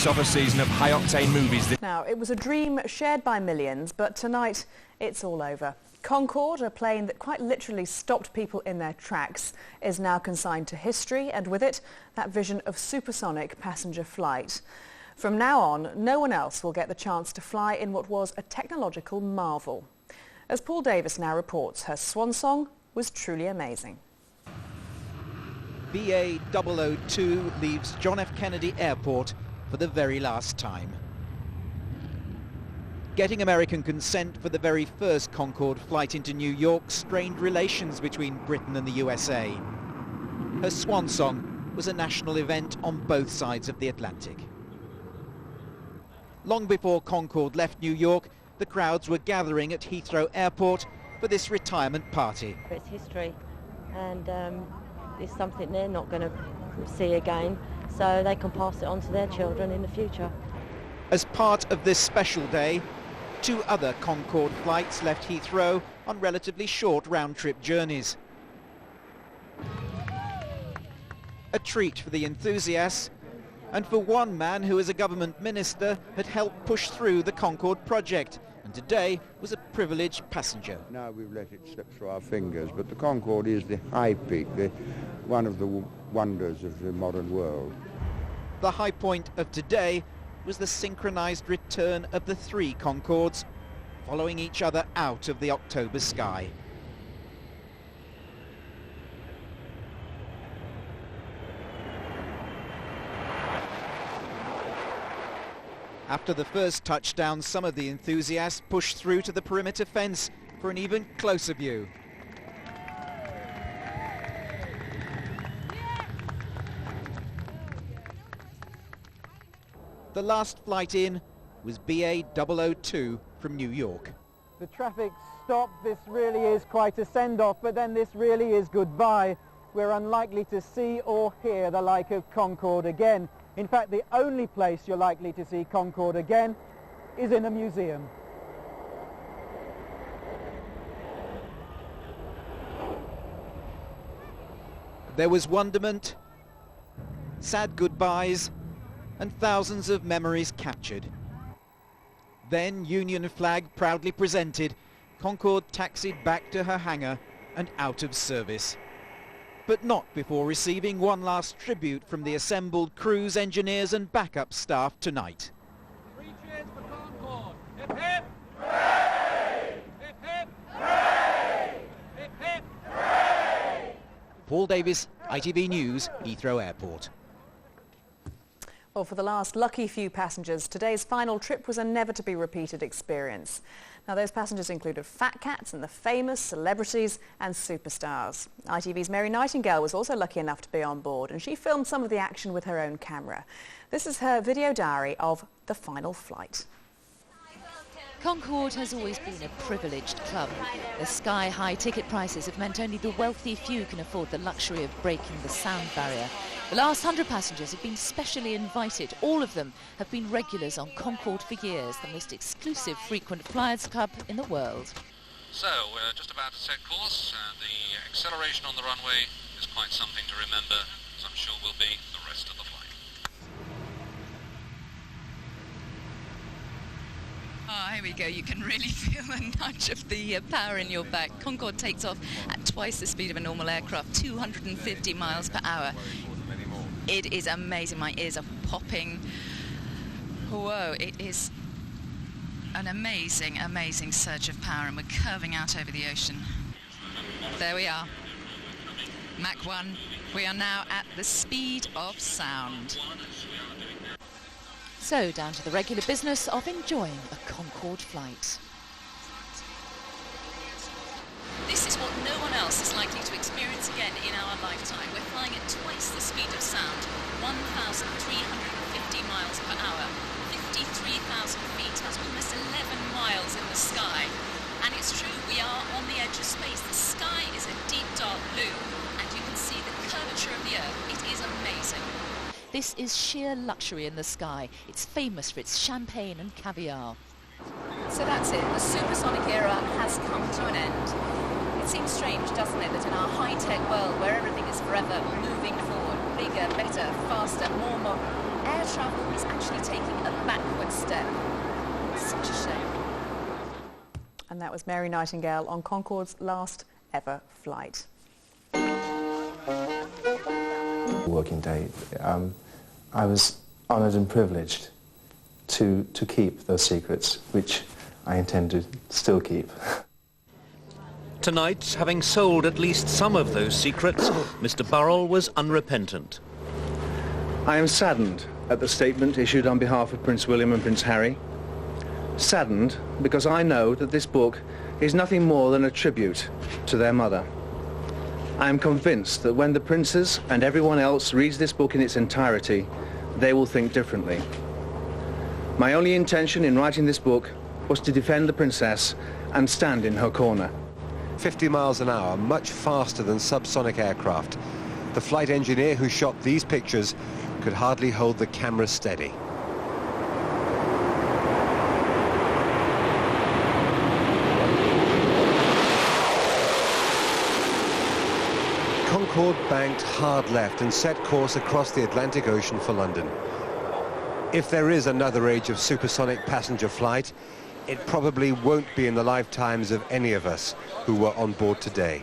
off a season of high-octane movies. Now, it was a dream shared by millions, but tonight it's all over. Concorde, a plane that quite literally stopped people in their tracks, is now consigned to history, and with it, that vision of supersonic passenger flight. From now on, no one else will get the chance to fly in what was a technological marvel. As Paul Davis now reports, her swan song was truly amazing. BA 002 leaves John F. Kennedy Airport for the very last time. Getting American consent for the very first Concorde flight into New York strained relations between Britain and the USA. Her swan song was a national event on both sides of the Atlantic. Long before Concorde left New York, the crowds were gathering at Heathrow Airport for this retirement party. It's history, and it's something they're not going to see again, so they can pass it on to their children in the future. As part of this special day, 2 other Concorde flights left Heathrow on relatively short round-trip journeys. A treat for the enthusiasts, and for one man who as a government minister had helped push through the Concorde project, and today was a privileged passenger. Now we've let it slip through our fingers, but the Concorde is the high peak, one of the wonders of the modern world. The high point of today was the synchronized return of the 3 Concordes, following each other out of the October sky. After the first touchdown, some of the enthusiasts pushed through to the perimeter fence for an even closer view. The last flight in was BA 002 from New York. The traffic stopped. This really is quite a send-off, but then this really is goodbye. We're unlikely to see or hear the like of Concorde again. In fact, the only place you're likely to see Concorde again is in a museum. There was wonderment, sad goodbyes, and thousands of memories captured. Then, Union flag proudly presented, Concorde taxied back to her hangar and out of service. But not before receiving one last tribute from the assembled crews, engineers and backup staff tonight. 3 cheers for Concorde. Hip hip! Hooray! Hip hip! Hooray! Hip hip! Hooray! Paul Davis, ITV News, Heathrow Airport. Well, for the last lucky few passengers, today's final trip was a never-to-be-repeated experience. Now, those passengers included fat cats and the famous, celebrities and superstars. ITV's Mary Nightingale was also lucky enough to be on board, and she filmed some of the action with her own camera. This is her video diary of the final flight. Concorde has always been a privileged club. The sky-high ticket prices have meant only the wealthy few can afford the luxury of breaking the sound barrier. The last 100 passengers have been specially invited. All of them have been regulars on Concorde for years, the most exclusive frequent flyers club in the world. So, we're just about to set course, and the acceleration on the runway is quite something to remember, as I'm sure will be the rest of the flight. Oh, here we go. You can really feel the nudge of the power in your back. Concorde takes off at twice the speed of a normal aircraft, 250 miles per hour. It is amazing. My ears are popping. Whoa, it is an amazing, amazing surge of power, and we're curving out over the ocean. There we are. Mach 1. We are now at the speed of sound. So, down to the regular business of enjoying a Concorde flight. This is what no one else is likely to experience again in our lifetime. We're flying at twice the speed of sound, 1,350 miles per hour, 53,000 feet. That's almost 11 miles in the sky. And it's true, we are on the edge of space. The sky is a deep, dark blue, and you can see the curvature of the Earth. It is amazing. This is sheer luxury in the sky. It's famous for its champagne and caviar. So that's it. The supersonic era has come to an end. It seems strange, doesn't it, that in our high-tech world where everything is forever moving forward, bigger, better, faster, more modern, air travel is actually taking that step. Such a shame. And that was Mary Nightingale on Concorde's last ever flight. Working day, I was honoured and privileged to keep those secrets, which I intend to still keep. Tonight, having sold at least some of those secrets, Mr. Burrell was unrepentant. I am saddened at the statement issued on behalf of Prince William and Prince Harry. Saddened because I know that this book is nothing more than a tribute to their mother. I am convinced that when the princes and everyone else reads this book in its entirety, they will think differently. My only intention in writing this book was to defend the princess and stand in her corner. 50 miles an hour, much faster than subsonic aircraft. The flight engineer who shot these pictures could hardly hold the camera steady. Concorde banked hard left and set course across the Atlantic Ocean for London. If there is another age of supersonic passenger flight, it probably won't be in the lifetimes of any of us who were on board today.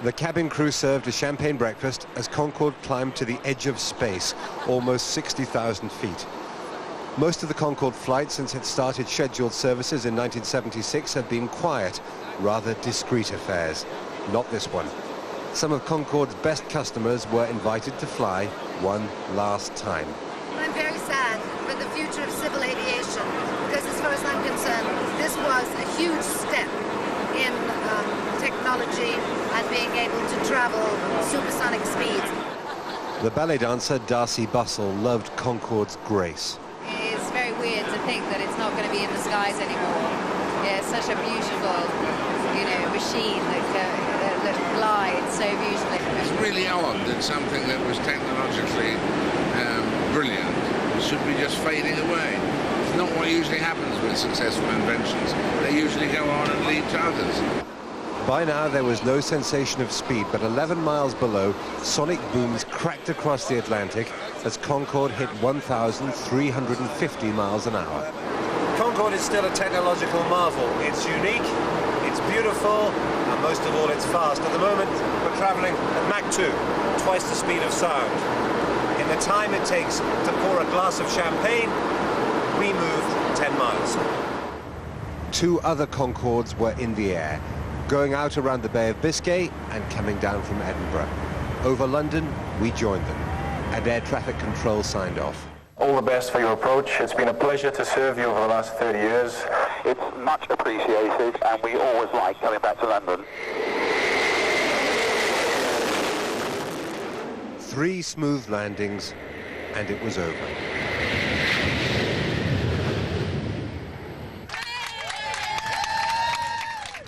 The cabin crew served a champagne breakfast as Concorde climbed to the edge of space, almost 60,000 feet. Most of the Concorde flights since it started scheduled services in 1976 have been quiet, rather discreet affairs. Not this one. Some of Concorde's best customers were invited to fly one last time. I'm very sad for the future of civil aviation because as far as I'm concerned, this was a huge step in technology and being able to travel supersonic speeds. The ballet dancer Darcy Bustle loved Concorde's grace. It's very weird to think that it's not going to be in the skies anymore. Yeah, it's such a beautiful, machine that glides so beautifully. It's really odd that something that was technologically brilliant should be just fading away. It's not what usually happens with successful inventions. They usually go on and lead to others. By now there was no sensation of speed, but 11 miles below, sonic booms cracked across the Atlantic as Concorde hit 1,350 miles an hour. Concorde is still a technological marvel. It's unique, it's beautiful, and most of all it's fast. At the moment we're travelling at Mach 2, twice the speed of sound. In the time it takes to pour a glass of champagne, we moved 10 miles. Two other Concordes were in the air, going out around the Bay of Biscay and coming down from Edinburgh. Over London, we joined them, and air traffic control signed off. All the best for your approach. It's been a pleasure to serve you over the last 30 years. It's much appreciated, and we always like coming back to London. 3 smooth landings, and it was over.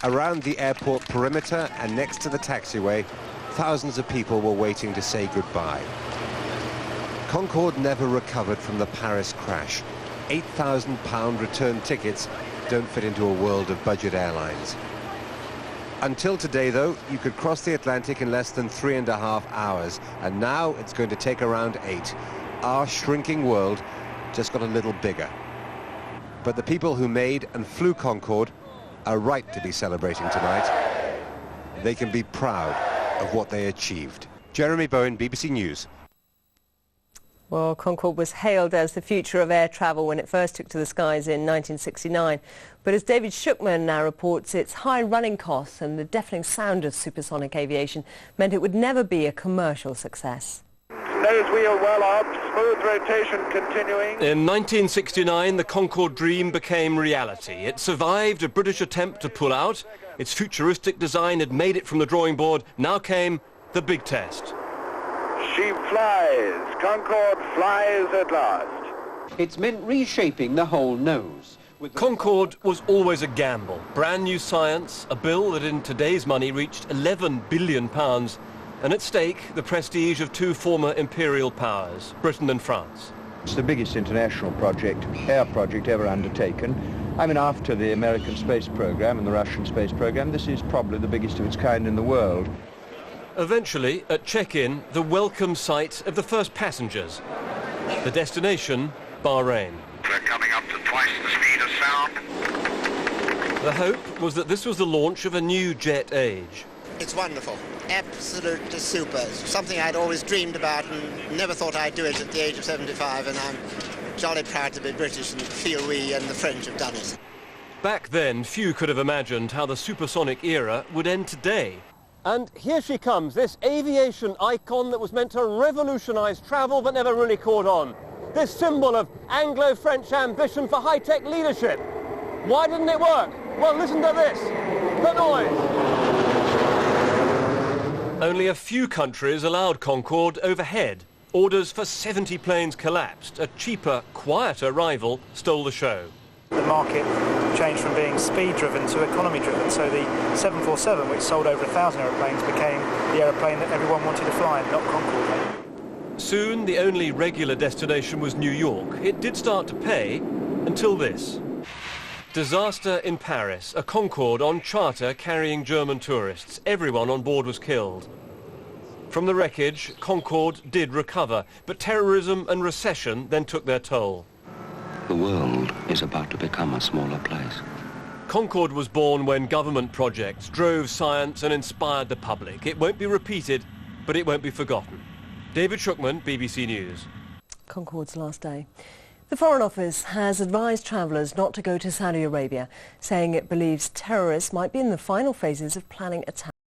Around the airport perimeter and next to the taxiway, thousands of people were waiting to say goodbye. Concorde never recovered from the Paris crash. £8,000 return tickets don't fit into a world of budget airlines. Until today, though, you could cross the Atlantic in less than 3.5 hours, and now it's going to take around 8. Our shrinking world just got a little bigger. But the people who made and flew Concorde are right to be celebrating tonight. They can be proud of what they achieved. Jeremy Bowen, BBC News. Well, Concorde was hailed as the future of air travel when it first took to the skies in 1969. But as David Schuckman now reports, its high running costs and the deafening sound of supersonic aviation meant it would never be a commercial success. Nose wheel well up, smooth rotation continuing. In 1969, the Concorde dream became reality. It survived a British attempt to pull out. Its futuristic design had made it from the drawing board. Now came the big test. She flies. Concorde flies at last. It's meant reshaping the whole nose. Concorde was always a gamble. Brand new science, a bill that in today's money reached £11 billion, and at stake the prestige of 2 former imperial powers, Britain and France. It's the biggest international project, air project ever undertaken. I mean, after the American space program and the Russian space program, this is probably the biggest of its kind in the world. Eventually, at check-in, the welcome sight of the first passengers. The destination, Bahrain. twice the speed of sound. The hope was that this was the launch of a new jet age. It's wonderful, absolutely super. It's something I'd always dreamed about and never thought I'd do it at the age of 75, and I'm jolly proud to be British and feel we and the French have done it. Back then, few could have imagined how the supersonic era would end today. And here she comes, this aviation icon that was meant to revolutionise travel but never really caught on. This symbol of Anglo-French ambition for high-tech leadership. Why didn't it work? Well, listen to this, the noise. Only a few countries allowed Concorde overhead. Orders for 70 planes collapsed. A cheaper, quieter rival stole the show. The market changed from being speed-driven to economy-driven, so the 747, which sold over 1,000 aeroplanes, became the aeroplane that everyone wanted to fly, not Concorde. Soon, the only regular destination was New York. It did start to pay, until this. Disaster in Paris, a Concorde on charter carrying German tourists. Everyone on board was killed. From the wreckage, Concorde did recover, but terrorism and recession then took their toll. The world is about to become a smaller place. Concorde was born when government projects drove science and inspired the public. It won't be repeated, but it won't be forgotten. David Shukman, BBC News. Concorde's last day. The Foreign Office has advised travellers not to go to Saudi Arabia, saying it believes terrorists might be in the final phases of planning attacks.